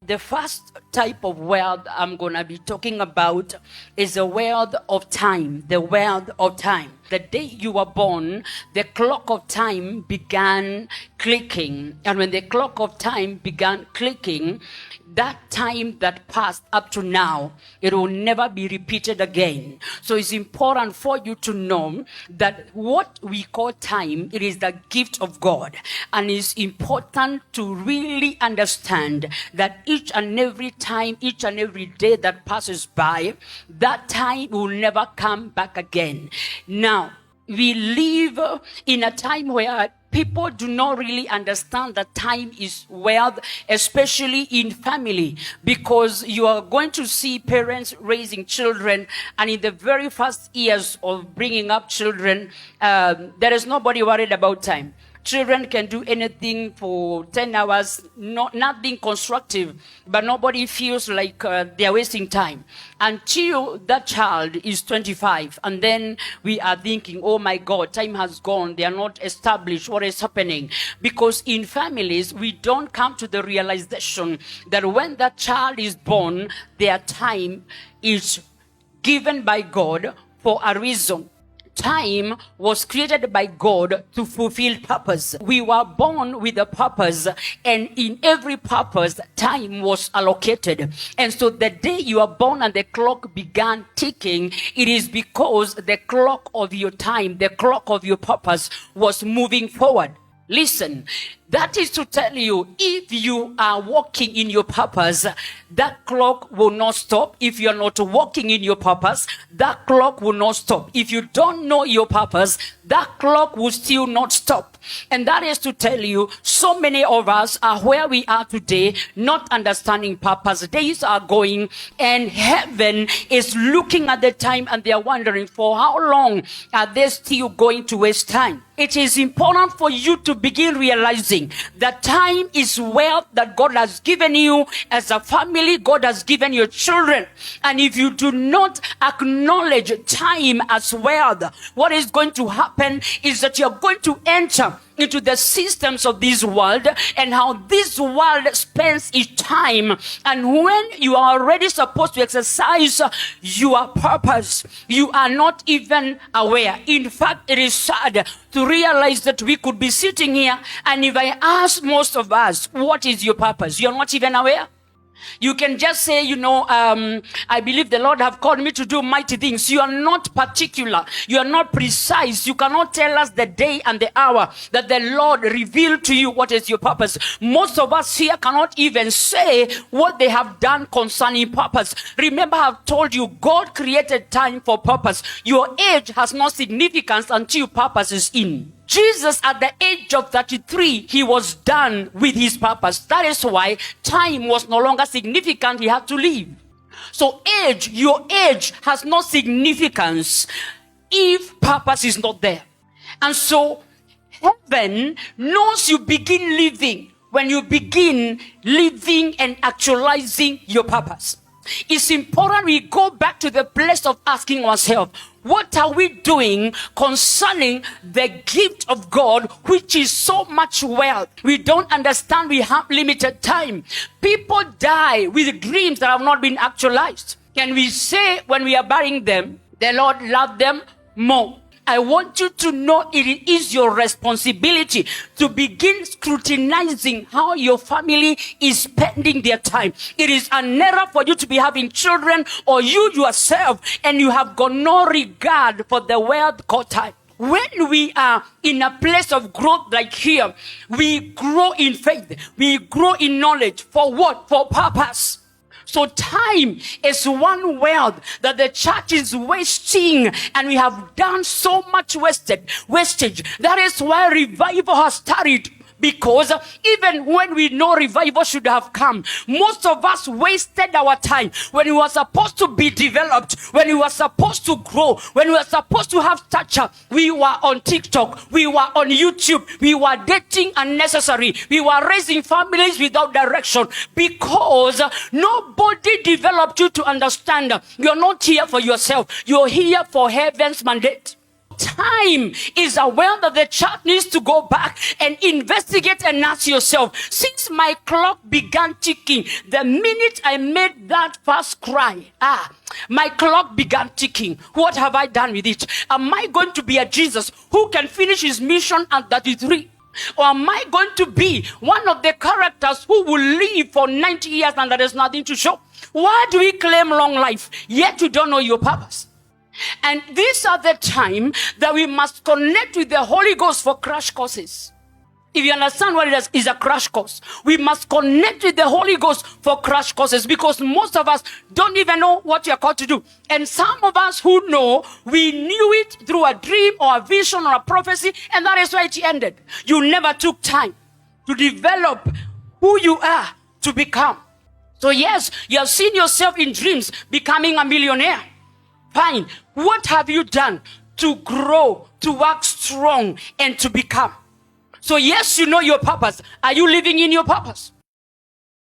The first type of wealth I'm going to be talking about is the wealth of time. The wealth of time. The day you were born, the clock of time began clicking. And when the clock of time began clicking, that time that passed up to now, it will never be repeated again. So it's important for you to know that what we call time, it is the gift of God. And it's important to really understand that each and every time, each and every day that passes by, that time will never come back again. Now, we live in a time where people do not really understand that time is wealth, especially in family, because you are going to see parents raising children, and in the very first years of bringing up children, there is nobody worried about time. Children can do anything for 10 hours, nothing constructive, but nobody feels like they're wasting time until that child is 25. And then we are thinking, oh my God, time has gone. They are not established. What is happening? Because in families, we don't come to the realization that when that child is born, their time is given by God for a reason. Time was created by God to fulfill purpose. We were born with a purpose, and in every purpose, time was allocated. And so the day you are born and the clock began ticking, it is because the clock of your time, the clock of your purpose was moving forward. Listen, that is to tell you, if you are walking in your purpose, that clock will not stop. If you're not walking in your purpose, that clock will not stop. If you don't know your purpose, that clock will still not stop. And that is to tell you, so many of us are where we are today, not understanding purpose. Days are going, and heaven is looking at the time, and they are wondering, for how long are they still going to waste time? It is important for you to begin realizing that time is wealth that God has given you as a family. God has given your children. And if you do not acknowledge time as wealth, what is going to happen is that you're going to enter into the systems of this world and how this world spends its time. And when you are already supposed to exercise your purpose, you are not even aware. In fact, it is sad to realize that we could be sitting here, and if I ask most of us, what is your purpose? You're not even aware. You can just say, I believe the Lord have called me to do mighty things. You are not particular. You are not precise. You cannot tell us the day and the hour that the Lord revealed to you what is your purpose. Most of us here cannot even say what they have done concerning purpose. Remember, I've told you, God created time for purpose. Your age has no significance until purpose is in. Jesus, at the age of 33, he was done with his purpose. That is why time was no longer significant. He had to leave. So your age has no significance if purpose is not there. And so heaven knows you begin living when you begin living and actualizing your purpose. It's important we go back to the place of asking ourselves, what are we doing concerning the gift of God, which is so much wealth? We don't understand we have limited time. People die with dreams that have not been actualized. Can we say when we are burying them, the Lord loved them more? I want you to know it is your responsibility to begin scrutinizing how your family is spending their time. It is an error for you to be having children or you yourself, and you have got no regard for the wealth called time. When we are in a place of growth like here, we grow in faith. We grow in knowledge. For what? For purpose. So time is one wealth that the church is wasting, and we have done so much wastage. That is why revival has started. Because even when we know revival should have come, most of us wasted our time when we were supposed to be developed, when we were supposed to grow, when we were supposed to have stature. We were on TikTok, we were on YouTube, we were dating unnecessary, we were raising families without direction, because nobody developed you to understand you're not here for yourself, you're here for heaven's mandate. time is a well that the church needs to go back and investigate and ask yourself, since my clock began ticking, the minute I made that first cry, my clock began ticking. What have I done with it? Am I going to be a Jesus who can finish his mission at 33? Or am I going to be one of the characters who will live for 90 years and there is nothing to show? Why do we claim long life, yet you don't know your purpose? And these are the time that we must connect with the Holy Ghost for crash courses. If you understand what it is a crash course, we must connect with the Holy Ghost for crash courses, because most of us don't even know what we are called to do. And some of us who know, we knew it through a dream or a vision or a prophecy, and that is why it ended. You never took time to develop who you are to become. So yes, you have seen yourself in dreams becoming a millionaire. Fine. What have you done to grow, to work strong, and to become? So yes, you know your purpose. Are you living in your purpose?